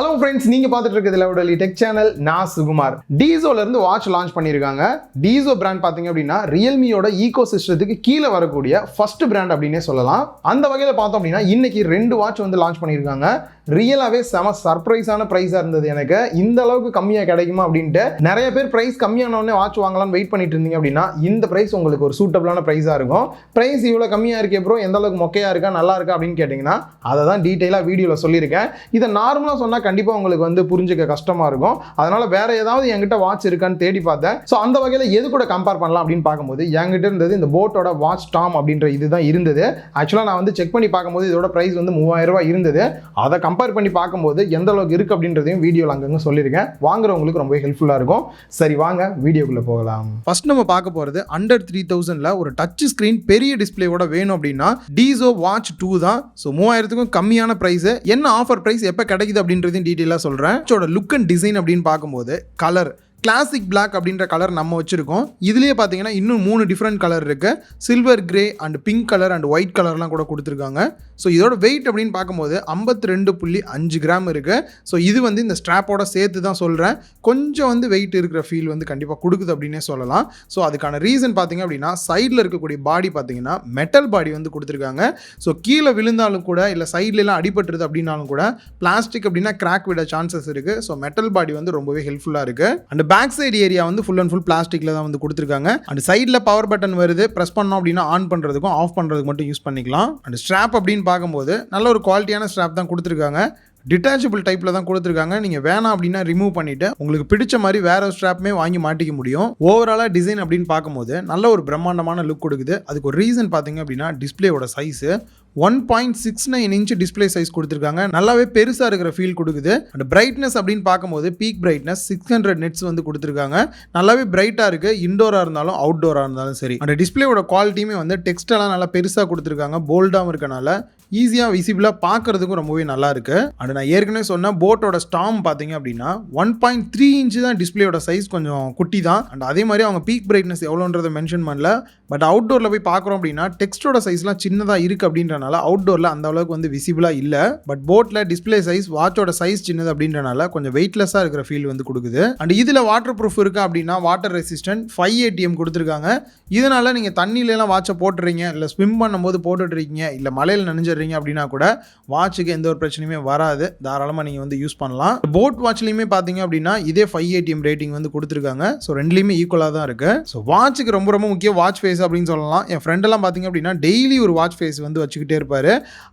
Hello friends, நீங்க பார்த்துட்டு இருக்கிறது லெவடலி டெக் சேனல். நான் சுகுமார். DIZOல இருந்து வாட்ச் லான்ச் பண்ணிருக்காங்க. DIZO பிராண்ட் பாத்தீங்க அப்படின்னா ரியல்மியோட ஈகோசிஸ்டத்துக்கு கீழே வரக்கூடிய ஃபர்ஸ்ட் பிராண்ட் அப்படினே சொல்லலாம். அந்த வகையில பார்த்தோம் அப்படின்னா இன்னைக்கு ரெண்டு வாட்ச் வந்து லான்ச் பண்ணிருக்காங்க. ரியலாவே செம சர்ப்ரைஸான பிரைஸா இருந்தது. எனக்கு இந்த அளவுக்கு கம்மியா கிடைக்குமா அப்படின்ட்டு நிறைய பேர் பிரைஸ் கம்மியான உடனே வாட்ச் வாங்கலாம்னு வெயிட் பண்ணிட்டு இருந்தீங்க அப்படின்னா இந்த பிரைஸ் உங்களுக்கு ஒரு சூட்டபிளான பிரைஸா இருக்கும். பிரைஸ் இவ்வளவு கம்மியா இருக்கே ப்ரோ, எந்த அளவுக்கு மொக்கையா இருக்கா நல்லா இருக்கா அப்படின்னு கேட்டீங்கன்னா அதை தான் டீட்டெயிலா வீடியோல சொல்லியிருக்கேன். இதை நார்மலா சொன்னா கண்டிப்பா உங்களுக்கு வந்து புரிஞ்சுக்க கஷ்டமா இருக்கும். அதனால வேற ஏதாவது என்கிட்ட வாட்ச் இருக்கான்னு தேடி பார்த்தேன். ஸோ அந்த வகையில எது கூட கம்பேர் பண்ணலாம் அப்படின்னு பார்க்கும்போது என்கிட்ட இருந்தது இந்த போட்டோட வாட்ச் டாம் அப்படின்ற இதுதான் இருந்தது. ஆக்சுவலா நான் வந்து செக் பண்ணி பார்க்கும்போது இதோட பிரைஸ் வந்து 3000 ரூபாய் இருந்தது. அதை கம்பேர் பண்ணி பார்க்கும்போது எந்த அளவுக்கு இருக்கு அப்படின்றதையும் வீடியோல அங்கங்க சொல்லியிருக்கேன். வாங்குறவங்களுக்கு ரொம்ப ஹெல்ப்ஃபுல்லா இருக்கும். சரி வாங்க வீடியோக்குள்ள போகலாம். ஃபர்ஸ்ட் நம்ம பார்க்க போறது அண்டர் 3000ல ஒரு டச் ஸ்கிரீன் பெரிய டிஸ்பிளேவோட வேணும் அப்படின்னா DIZO Watch 2 தான். ஸோ 3000க்கும் கம்மியான பிரைஸ். என்ன ஆஃபர் பிரைஸ் எப்போ கிடைக்குது அப்படின்றதையும் டீட்டெயிலாக சொல்கிறேன். லுக் அண்ட் டிசைன் அப்படின்னு பார்க்கும்போது கலர் கிளாசிக் பிளாக் அப்படின்ற கலர் நம்ம வச்சிருக்கோம். இதுலேயே பார்த்தீங்கன்னா இன்னும் 3 டிஃப்ரெண்ட் கலர் இருக்கு. Silver grey and pink colour and white கலர்லாம் கூட கொடுத்துருக்காங்க. ஸோ இதோட வெயிட் அப்படின்னு பார்க்கும்போது 52.5 கிராம் இருக்கு. ஸோ இது வந்து இந்த ஸ்ட்ராப்போட சேர்த்து தான் சொல்கிறேன். கொஞ்சம் வந்து வெயிட் இருக்கிற ஃபீல் வந்து கண்டிப்பாக கொடுக்குது அப்படின்னே சொல்லலாம். ஸோ அதுக்கான ரீசன் பார்த்தீங்க அப்படின்னா சைடில் இருக்கக்கூடிய பாடி பார்த்தீங்கன்னா மெட்டல் பாடி வந்து கொடுத்துருக்காங்க. ஸோ கீழே விழுந்தாலும் கூட இல்லை சைட்லலாம் அடிபட்டுருது அப்படின்னாலும் கூட பிளாஸ்டிக் அப்படின்னா கிராக் விட சான்சஸ் இருக்கு. ஸோ மெட்டல் பாடி வந்து ரொம்பவே ஹெல்ப்ஃபுல்லாக இருக்கு. அண்ட் பேக் சைடு ஏரியா வந்து ஃபுல் அண்ட் ஃபுல் பிளாஸ்டிக்ல தான் வந்து கொடுத்துருக்காங்க. அண்ட் சைடில் பவர் பட்டன் வருது. ப்ரெஸ் பண்ணோம் அப்படின்னா ஆன் பண்ணுறதுக்கும் ஆஃப் பண்ணுறதுக்கு மட்டும் யூஸ் பண்ணிக்கலாம். அண்ட் ஸ்ட்ராப் அப்படின்னு பார்க்கும்போது நல்ல ஒரு குவாலிட்டியான ஸ்ட்ராப் தான் கொடுத்துருக்காங்க. டிட்டாச்சபிள் டைப்பில் தான் கொடுத்துருக்காங்க. நீங்கள் வேணாம் அப்படின்னா ரிமூவ் பண்ணிவிட்டு உங்களுக்கு பிடிச்ச மாதிரி வேற ஒரு ஸ்ட்ராப்புமே வாங்கி மாட்டிக்க முடியும். ஓவராலாக டிசைன் அப்படின்னு பார்க்கும்போது நல்ல ஒரு பிரம்மாண்டமான லுக் கொடுக்குது. அதுக்கு ஒரு ரீசன் பார்த்தீங்க அப்படின்னா டிஸ்பிளேயோட சைஸு 1.69 இன்ச் டிஸ்பிளே சைஸ் கொடுத்துருக்காங்க. நல்லாவே பெருசாக இருக்கிற ஃபீல் கொடுக்குது. அண்ட் பிரைட்னஸ் அப்படின்னு பார்க்கும்போது பீக் பிரைட்னஸ் 600 nits வந்து கொடுத்துருக்காங்க. நல்லாவே பிரைட்டாக இருக்குது. இண்டோராக இருந்தாலும் அவுட்டோராக இருந்தாலும் சரி. அந்த டிஸ்பிளேயோட குவாலிட்டியுமே வந்து டெக்ஸ்டெல்லாம் நல்லா பெருசாக கொடுத்துருக்காங்க. போல்டாகவும் இருக்கனால ஈஸியாக விசிபிளாக பார்க்கறதுக்கும் ரொம்பவே நல்லா இருக்கு. அண்ட் நான் ஏற்கனவே சொன்ன போட்டோட ஸ்டாம் பார்த்தீங்க அப்படின்னா 1.3 இன்ச் தான் டிஸ்பிளேயோட சைஸ், கொஞ்சம் குட்டி தான். அண்ட் அதே மாதிரி அவங்க பீக் பிரைட்னஸ் எவ்வளோன்றதை மென்ஷன் பண்ணல. பட் அவுட்டோரில் போய் பார்க்குறோம் அப்படின்னா டெக்ஸ்டோட சைஸ்லாம் சின்னதாக இருக்குது அப்படின்றனால அவுட்டோரில் அந்த அளவுக்கு வந்து விசிபிளாக இல்லை. பட் போட்டில் டிஸ்பிளே சைஸ் வாட்சோட சைஸ் சின்னது அப்படின்றனால கொஞ்சம் வெயிட்லெஸ்ஸாக இருக்கிற ஃபீல் வந்து கொடுக்குது. அண்ட் இதில் வாட்டர் ப்ரூஃப் இருக்குது அப்படின்னா வாட்டர் ரெசிஸ்டன்ட் 5 ATM கொடுத்துருக்காங்க. இதனால் நீங்கள் தண்ணியிலலாம் வாட்சை போட்டுறீங்க, இல்லை ஸ்விம் பண்ணும்போது போட்டுட்ருக்கீங்க, இல்லை மலையில் நனைஞ்சிடுறீங்க அப்படின்னா கூட வாட்சுக்கு எந்த ஒரு பிரச்சனையுமே வராது. தாராளமாக நீங்கள் வந்து யூஸ் பண்ணலாம். போட் வாட்ச்லையுமே பார்த்தீங்க அப்படின்னா இதே 5 ATM ரேட்டிங் வந்து கொடுத்துருக்காங்க. ஸோ ரெண்டுலேயுமே ஈக்குவலாக தான் இருக்குது. ஸோ வாட்சுக்கு ரொம்ப ரொம்ப முக்கியம் வாட்ச் ஃபேஸ் அப்படின்னு சொல்லலாம். என் ஃப்ரெண்டெல்லாம் பார்த்தீங்க அப்படின்னா டெய்லி ஒரு வாட்ச் ஃபேஸ் வந்து வச்சுக்கிட்டே இருப்பார்.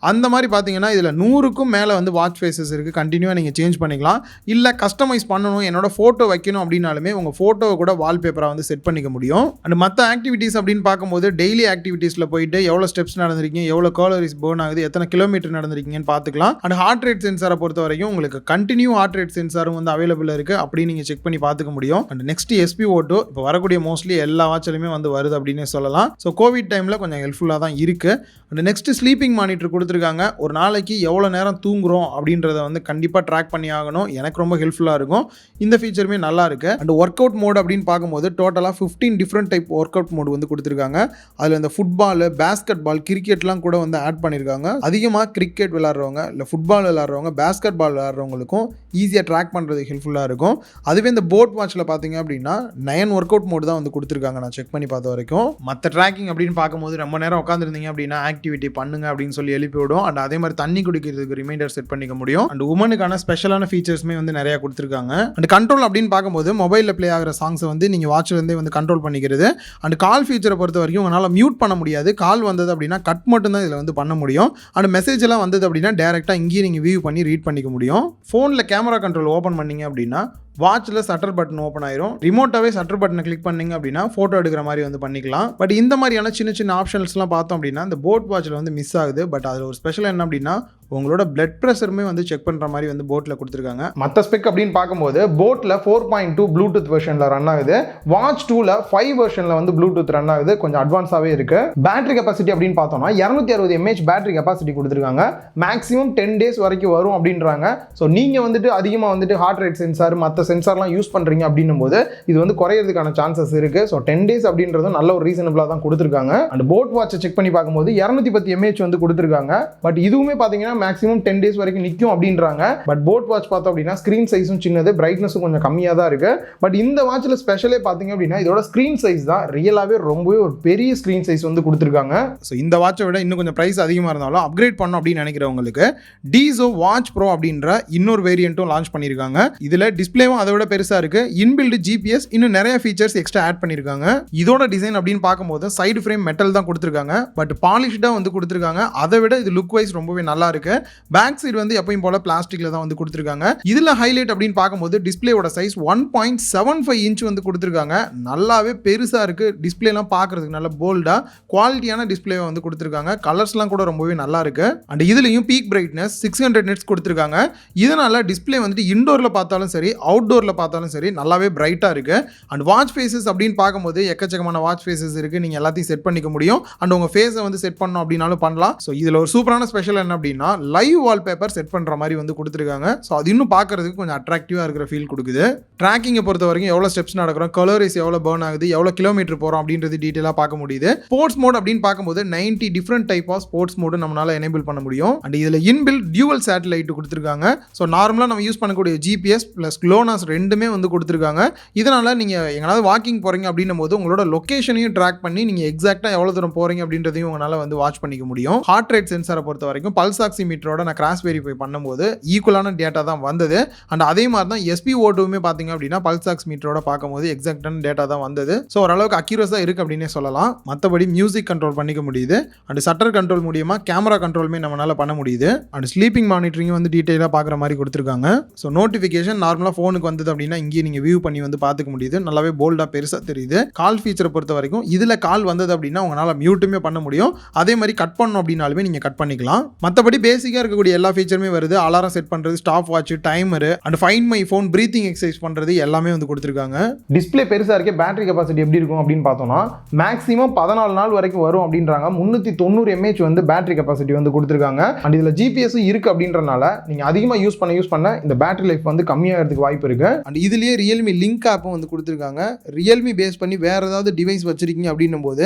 அந்த மாதிரி பார்த்தீங்கன்னா இதில் 100க்கும் மேலே வந்து வாட்ச் ஃபேஸஸ் இருக்குது. கண்டினியூவாக நீங்கள் சேஞ்ச் பண்ணிக்கலாம். இல்லை கஸ்டமைஸ் பண்ணணும், என்னோட ஃபோட்டோ வைக்கணும் அப்படின்னாலுமே உங்கள் ஃபோட்டோவை கூட வால்பேப்பராக வந்து செட் பண்ணிக்க முடியும். அண்ட் மற்ற ஆக்டிவிட்டீஸ் அப்படின்னு பார்க்கும்போது டெய்லி ஆக்டிவிட்டீஸில் போயிட்டு எவ்வளோ ஸ்டெப்ஸ் நடந்திருக்கீங்க, எவ்வளோ கலோரிஸ் பர்ன் ஆகுது, எத்தனை கிலோமீட்டர் நடந்திருக்கீங்கன்னு பார்த்துக்கலாம். அண்ட் ஹார்ட் ரேட் சென்சாரை பொறுத்த வரைக்கும் உங்களுக்கு கண்டினியூ ஹார்ட் ரேட் சென்சாரும் வந்து அவைலபிள் இருக்குது. அப்படி நீங்கள் செக் பண்ணி பார்த்துக்க முடியும். அண்ட் நெக்ஸ்ட் SpO2 இப்போ வரக்கூடிய மோஸ்ட்லி எல்லா வாட்சிலுமே வந்து வருது அப்படின்னு சொல்லலாம். ஸோ கோவிட் டைமில் கொஞ்சம் ஹெல்ப்ஃபுல்லாக தான் இருக்குது. அண்ட் நெக்ஸ்ட் ஸ்லீப்பிங் மானிட்டர் கொடுத்துருக்காங்க. ஒரு நாளைக்கு எவ்வளோ நேரம் தூங்குறோம் அப்படின்றத வந்து கண்டிப்பாக ட்ராக் பண்ணி ஆகணும். எனக்கு ரொம்ப ஹெல்ப்ஃபுல்லாக இருக்கும். இந்த ஃபீச்சருமே நல்லா இருக்கு. அண்ட் ஒர்க் அவுட் மோட் அப்படின்னு பார்க்கும்போது டோட்டலாக 15 different type work out mode வந்து கொடுத்துருக்காங்க. அதில் இந்த ஃபுட்பால், பேஸ்கெட் பால், கிரிக்கெட்லாம் கூட வந்து ஆட் பண்ணியிருக்காங்க. அதிகமாக கிரிக்கெட் விளாட்றவங்க, இல்லை ஃபுட்பால் விளாட்றவங்க, பேஸ்கெட் பால் விளாட்றவங்களுக்கும் ஈஸியாக ட்ராக் பண்ணுறது ஹெல்ப்ஃபுல்லாக இருக்கும். அதுவே இந்த போட் வாட்சில் பார்த்தீங்க அப்படின்னா 9 ஒர்க் அவுட் மோட் தான் வந்து கொடுத்துருக்காங்க. நான் செக் பண்ணி பார்த்த வரைக்கும். மற்ற ட்ராக்கிங் அப்படின்னு பார்க்கும்போது ரொம்ப நேரம் உட்காந்துருந்தீங்க அப்படின்னா ஆக்டிவிட்டி பண்ணுங்க அப்படின்னு சொல்லி எழுப்பி விடும். அண்ட் அதே மாதிரி தண்ணி குடிக்கிறதுக்கு ரிமைண்டர் செட் பண்ணிக்க முடியும். அண்ட் உமனுக்கான ஸ்பெஷலான ஃபீச்சர்ஸ்மே வந்து நிறைய கொடுத்துருக்காங்க. அண்ட் கண்ட்ரோல் அப்படின்னு பார்க்கும்போது மொபைலில் ப்ளே ஆகிற சாங்ஸை வந்து நீங்கள் வாட்ச்லேருந்தே வந்து கண்ட்ரோல் பண்ணிக்கிறது. அண்ட் கால் ஃபீச்சரை பொறுத்த வரைக்கும் உங்களால் மியூட் பண்ண முடியாது. கால் வந்தது அப்படின்னா கட் மட்டும் தான் இதில் வந்து பண்ண முடியும். அண்ட் மெசேஜ் எல்லாம் வந்தது அப்படின்னா டேரெக்டாக இங்கேயே நீங்கள் வியூ பண்ணி ரீட் பண்ணிக்க முடியும். ஃபோனில் கேமரா கண்ட்ரோல் ஓப்பன் பண்ணீங்க அப்படின்னா வாட்சில் சட்டர் பட்டன் ஓப்பன் ஆயிரும். ரிமோட்டாவே சட்டர் பட்டனை கிளிக் பண்ணீங்க அப்படின்னா ஃபோட்டோ எடுக்கிற மாதிரி வந்து பண்ணிக்கலாம். பட் இந்த மாதிரியான சின்ன சின்ன ஆப்ஷன்ஸ்லாம் பார்த்தோம் அப்படின்னா இந்த போட் வாட்சில் வந்து மிஸ் ஆகுது. பட் அதில் ஒரு ஸ்பெஷல் என்ன அப்படின்னா உங்களோட பிளட் ப்ரெஷருமே வந்து செக் பண்ணுற மாதிரி வந்து போட்டில் கொடுத்துருக்காங்க. மற்ற ஸ்பெக் அப்படின்னு பார்க்கும்போது போட்டில் 4.2 ப்ளூடூத் வெர்ஷனில் ரன் ஆகுது. வாட்ச் 2ல 5 வெர்ஷனில் வந்து ப்ளூடூத் ரன் ஆகுது. கொஞ்சம் அட்வான்ஸாகவே இருக்கு. பேட்டரி கெப்பாசிட்டி அப்படின்னு பார்த்தோம்னா 260 mAh பேட்டரி கெப்பாசிட்டி கொடுத்துருக்காங்க. மேக்ஸிமம் 10 days வரைக்கும் வரும் அப்படின்றாங்க. ஸோ நீங்கள் வந்துட்டு அதிகமாக வந்துட்டு ஹார்ட் ரேட் சென்சார் மற்ற சென்சார்லாம் யூஸ் பண்ணுறீங்க அப்படின்னும் போது இது வந்து குறையிறதுக்கான சான்சஸ் இருக்கு. ஸோ 10 days அப்படின்றது நல்ல ஒரு ரீசனபிளாக தான் கொடுத்துருக்காங்க. அண்ட் போட் வாட்சை செக் பண்ணி பார்க்கும்போது 210 mAh வந்து கொடுத்துருக்காங்க. பட் இதுவுமே பார்த்தீங்கன்னா மேக்ஸிமம் 10 days வரைக்கும் நிற்கும் அப்படின்றாங்க. பட் போட் வாட்ச் பார்த்தோம் அப்படின்னா ஸ்க்ரீன் சைஸும் சின்னது, பிரைட்னஸும் கொஞ்சம் கம்மியாக தான் இருக்கு. பட் இந்த வாட்சில் ஸ்பெஷலே பார்த்தீங்க அப்படின்னா இதோட ஸ்க்ரீன் சைஸ் தான் ரியலாகவே ரொம்பவே ஒரு பெரிய ஸ்க்ரீன் சைஸ் வந்து கொடுத்துருக்காங்க. ஸோ இந்த வாட்சை விட இன்னும் கொஞ்சம் ப்ரைஸ் அதிகமாக இருந்தாலும் அப்கிரேட் பண்ணணும் அப்படின்னு நினைக்கிறவங்களுக்கு DIZO Watch Pro அப்படின்ற இன்னொரு வேரியண்ட்டும் லான்ச் பண்ணியிருக்காங்க. இதில் டிஸ்பிளேவும் அதை விட பெருசாக இருக்கு. இன்பில்டு GPS இன்னும் நிறைய ஃபீச்சர்ஸ் எக்ஸ்ட்ரா ஆட் பண்ணியிருக்காங்க. இதோட டிசைன் அப்படின்னு பார்க்கும்போது சைடு ஃப்ரேம் மெட்டல் தான் கொடுத்துருக்காங்க. பட் பாலிஷ்டாக வந்து கொடுத்துருக்காங்க. அதை விட இது லுக் வைஸ் ரொம்பவே நல்லா இருக்கு. பேக் சைடு வந்து எப்பயும் போல பிளாஸ்டிக்ல தான் வந்து கொடுத்துருக்காங்க. இதில் ஹைலைட் அப்படின்னு பார்க்கும்போது டிஸ்பிளேயோட சைஸ் 1.75 இன்ச் வந்து கொடுத்துருக்காங்க. நல்லாவே பெருசாக இருக்கு. டிஸ்பிளேலாம் பார்க்கறதுக்கு நல்ல போல்டா குவாலிட்டியான டிஸ்பிளே வந்து கொடுத்துருக்காங்க. கலர்ஸ்லாம் கூட ரொம்பவே நல்லா இருக்கு. அண்ட் இதுலயும் பீக் பிரைட்னஸ் 600 nits கொடுத்துருக்காங்க. இதனால டிஸ்பிளே வந்துட்டு இன்டோர்ல பார்த்தாலும் சரி அவுட்டோர்ல பார்த்தாலும் சரி நல்லாவே பிரைட்டா இருக்கு. அண்ட் வாட்ச் ஃபேஸஸ் அப்படின்னு பார்க்கும்போது எக்கச்சக்கமான வாட்ச் ஃபேஸஸ் இருக்கு. நீங்க எல்லாத்தையும் செட் பண்ணிக்க முடியும். அண்ட் உங்க ஃபேஸை வந்து செட் பண்ணணும் அப்படின்னாலும் பண்ணலாம். ஸோ இதுல ஒரு சூப்பரான ஸ்பெஷல் என்ன அப்படின்னா லைவ் வால்பேப்பர் செட் பண்ற மாதிரி வந்து கொடுத்துருக்காங்க. ஸோ அது இன்னும் பார்க்கறதுக்கு கொஞ்சம் அட்ராக்டிவா இருக்கிற ஃபீல் கொடுக்குது. ட்ராக்கிங்கை பொறுத்த வரைக்கும் எவ்வளோ ஸ்டெப்ஸ் நடக்கிறோம், கலோரிஸ் எவ்வளோ பர்ன் ஆகுது, எவ்வளோ கிலோமீட்டர் போகிறோம் அப்படின்றது டீட்டெயிலாக பார்க்க முடியுது. ஸ்போர்ட்ஸ் மோட் அப்படின்னு பார்க்கும்போது 90 different type of sports mode நம்மளால எனேபிள் பண்ண முடியும். அண்ட் இதில் இன்பில்ட் டியூவல் சேட்டலைட் கொடுத்துருக்காங்க. ஸோ நார்மலாக நம்ம யூஸ் பண்ணக்கூடிய GPS ப்ளஸ் GLONASS ரெண்டுமே வந்து கொடுத்துருக்காங்க. இதனால நீங்கள் எங்கேயாவது வாக்கிங் போகிறீங்க அப்படின்னும் போது உங்களோட லொக்கேஷனையும் ட்ராக் பண்ணி நீங்கள் எக்ஸாக்டாக எவ்வளோ தூரம் போகிறீங்க அப்படின்றதையும் உங்களால் வந்து வாட்ச் பண்ணிக்க முடியும். ஹார்ட் ரேட் சென்சாரை பொறுத்த வரைக்கும் பல்ஸ் ஆக்சிமீட்டரோட நான் கிராஸ் வெரிஃபை பண்ணும்போது ஈக்குவலான டேட்டா தான் வந்தது. அண்ட் அதே மாதிரி தான் SpO2மே பார்த்தீங்க அப்படின்னா பல்ஸ் ஆக்சிமீட்டரோட பார்க்கும்போது எக்ஸாக்டான டேட்டா தான் வந்தது. ஸோ ஓரளவுக்கு அக்யூரஸாக இருக்குது அப்படின்னே சொல்லலாம். மற்றபடி மியூசிக் கண்ட்ரோல் பண்ணிக்க முடியுது. அண்ட் சட்டர் கண்ட்ரோல் மூலியமாக கேமரா கண்ட்ரோலுமே நம்மளால் பண்ண முடியுது. அண்ட் ஸ்லீப்பிங் மானிட்டரிங் வந்து டீட்டெயிலாக பார்க்குற மாதிரி கொடுத்துருக்காங்க. ஸோ நோட்டிஃபிகேஷன் நார்மலாக ஃபோனுக்கு வந்தது அப்படின்னா இங்கேயே நீங்கள் வியூ பண்ணி வந்து பார்த்துக்க முடியுது. நல்லாவே போல்டாக பெருசாக தெரியுது. கால் ஃபீச்சரை பொறுத்த வரைக்கும் இதில் கால் வந்தது அப்படின்னா உங்களால் மியூட்டுமே பண்ண முடியும். அதே மாதிரி கட் பண்ணணும் அப்படின்னாலுமே நீங்கள் கட் பண்ணிக்கலாம். மற்றபடி பேசிக்காக இருக்கக்கூடிய எல்லா ஃபீச்சருமே வருது. அலாரம் செட் பண்ணுறது, stop watch, timer and find my phone, breathing exercise பண்ணுறது எல்லாமே வந்து கொடுத்துருக்காங்க. டிஸ்பிளே பெருசாக இருக்கே, பேட்டரி கெப்பாசிட்டி எப்படி இருக்கும் அப்படின்னு பார்த்தோம்னா மேக்ஸிமம் 14 நாள் வரைக்கும் வரும் அப்படின்றாங்க. 390 mAh வந்து பேட்டரி கெப்பாசிட்டி வந்து கொடுத்துருக்காங்க. அண்ட் இதில் GPS இருக்கு அப்படின்றனால நீங்கள் அதிகமாக யூஸ் பண்ண இந்த பேட்டரி லைஃப் வந்து கம்மியாகிறதுக்கு வாய்ப்பு இருக்கு. அண்ட் இதுலேயே ரியல்மி லிங்க் ஆப்பும் வந்து கொடுத்துருக்காங்க. ரியல்மி பேஸ் பண்ணி வேற ஏதாவது டிவைஸ் வச்சிருக்கீங்க அப்படின்னும் போது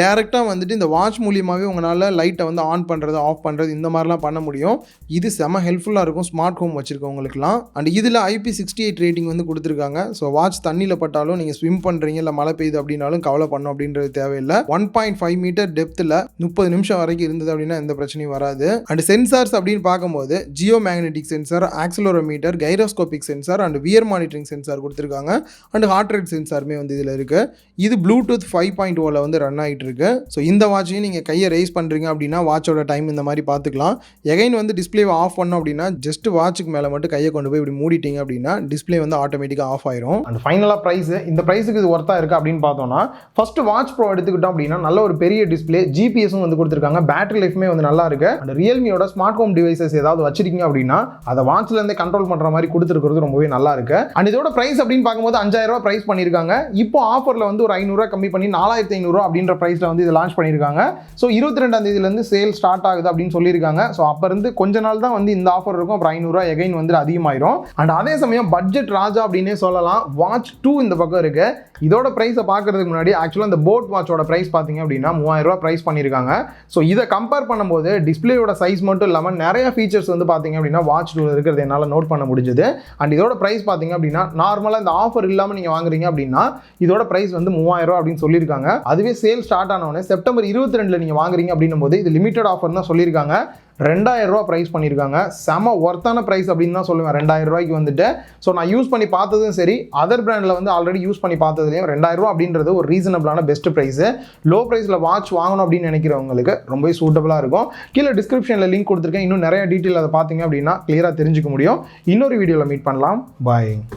டேரெக்டாக வந்துட்டு இந்த வாட்ச் மூலியமாகவே உங்களால் லைட்டை வந்து ஆன் பண்ணுறது, ஆஃப் பண்ணுறது இந்த மாதிரிலாம் பண்ண முடியும். இது செம ஹெல்ப்ஃபுல்லாக இருக்கும் ஸ்மார்ட் ஹோம் வச்சிருக்கவங்களுக்குலாம். அண்ட் இதில் IP68 ரேட்டிங் வந்து கொடுத்துருக்காங்க. ஸோ வாட்ச் தண்ணியில் பட்டாலும் நீங்கள் ஸ்விம் பண்ணுறீங்க இல்லை மழை பெய்யுது அப்படின்னாலும் கவலை பண்ணணும் அப்படின்றது தேவையில்லை. 1.5 மீட்டர் டெப்த்தில் 30 நிமிஷம் வரைக்கும் இருந்தது அப்படின்னா எந்த பிரச்சனையும் வராது. அண்ட் சென்சார்ஸ் அப்படின்னு பார்க்கும்போது Jio magnetic sensor, accelerometer, gyroscopic sensor and wear monitoring sensor கொடுத்துருக்காங்க. அண்ட் ஹார்ட் ரேட் சென்சாருமே வந்து இதில் இருக்கு. இது ப்ளூடூத் 5.0ல வந்து ரன் ஆகிட்டு இருக்கு. ஸோ இந்த வாட்சையும் நீங்கள் கையை ரைஸ் பண்ணுறீங்க அப்படின்னா வாட்சோட டைம் இந்த மாதிரி பார்த்துக்கலாம். எகைன் வந்து டிஸ்பிளேவை ஆஃப் பண்ணோம் அப்படின்னா ஜஸ்ட் வாட்சுக்கு மேலே மட்டும் கையை கொண்டு போய் இப்படி மூடிட்டீங்க அப்படின்னா டிஸ்பிளே வந்து ஆட்டோமேட்டிக்காக ஆஃப் ஆயிரும். அண்ட் ஃபைனலாக ப்ரைஸ், இந்த ப்ரைஸுக்கு இது ஒர்த்தாக இருக்குது அப்படின்னு பார்த்தோம்னா ஃபர்ஸ்ட் வாட்ச் ப்ரோ எடுத்துக்கிட்டோம் அப்படின்னா நல்ல ஒரு பெரிய டிஸ்பிளே, GPSும் வந்து கொடுத்துருக்காங்க. பேட்டரி லைஃப்மே வந்து நல்லா இருக்கு. அண்ட் ரியல்மியோட ஸ்மார்ட் ஹோம் டிவைசஸ் ஏதாவது வச்சிருக்கீங்க அப்படின்னா அதை வாட்ச்ல இருந்தே கண்ட்ரோல் பண்ணுற மாதிரி கொடுத்துருக்கிறது ரொம்பவே நல்லா இருக்கு. அண்ட் இதோட பிரைஸ் அப்படின்னு பார்க்கும்போது 5000 ரூபாய் பிரைஸ் பண்ணியிருக்காங்க. இப்போ ஆஃபரில் வந்து ஒரு 500 ரூபாய் கம்மி பண்ணி 4500 அப்படின்ற பிரைஸில் வந்து இது லான்ச் பண்ணியிருக்காங்க. ஸோ 22ஆம் தேதியிலேருந்து சேல் ஸ்டார்ட் ஆகுது அப்படின்னு சொல்லியிருக்காங்க. ஸோ அப்போ இருந்து கொஞ்ச நாள் தான் வந்து இந்த ஆஃபர் இருக்கும். அப்புறம் 500 ரூபாய் எகைன் வந்து அதிகமாயிரும். அண்ட் அதே சமயம் பட்ஜெட் ராஜா அப்படின்னே சொல்லலாம். வாட்ச் 2 இந்த பக்கம் இருக்கு. இதோட பிரைஸை பார்க்கறதுக்கு முன்னாடி ஆக்சுவலாக இந்த போட் வாட்சோட பிரைஸ் பார்த்தீங்க அப்படின்னா 3000 ரூபாய் பிரைஸ் பண்ணியிருக்காங்க. ஸோ இதை கம்பேர் பண்ணும்போது டிஸ்பிளேயோட சைஸ் மட்டும் இல்லாமல் நிறைய ஃபீச்சர்ஸ் வந்து பார்த்தீங்க அப்படின்னா வாட்ச் 2 இருக்கிறது என்னால் நோட் பண்ண முடிஞ்சது. அண்ட் இதோட பிரைஸ் பார்த்தீங்க அப்படின்னா நார்மலாக இந்த ஆஃபர் இல்லாமல் நீங்கள் வாங்குறீங்க அப்படின்னா இதோட பிரைஸ் வந்து 3000 ரூபாய் அப்படின்னு சொல்லியிருக்காங்க. அதுவே சேல் ஸ்டார்ட் ஆனவொடனே செப்டம்பர் 22 நீங்கள் வாங்குறீங்க அப்படின்னும் போது இது லிமிடெட் ஆஃபர் தான் சொல்லியிருக்காங்க. 2000 ரூபாய் பிரைஸ் பண்ணியிருக்காங்க. செம ஒர்த்தான பிரைஸ் அப்படின்னு தான் சொல்லுவேன் 2000 ரூபாய்க்கு வந்துட்டு. ஸோ நான் யூஸ் பண்ணி பார்த்ததும் சரி, அதர் பிராண்டில் வந்து ஆல்ரெடி யூஸ் பண்ணி பார்த்ததுலேயும் 2000 ரூபா அப்படின்றது ஒரு ரீசனபிளான பெஸ்ட் ப்ரைஸு. லோ ப்ரைஸில் வாட்ச் வாங்கணும் அப்படின்னு நினைக்கிறவங்களுக்கு ரொம்பவே சூட்டபுளாக இருக்கும். கீழே டிஸ்கிரிப்ஷனில் லிங்க் கொடுத்துருக்கேன். இன்னும் நிறைய டீட்டெயில் அதை பார்த்தீங்க அப்படின்னா கிளியராக தெரிஞ்சுக்க முடியும். இன்னொரு வீடியோவில் மீட் பண்ணலாம். பாய்.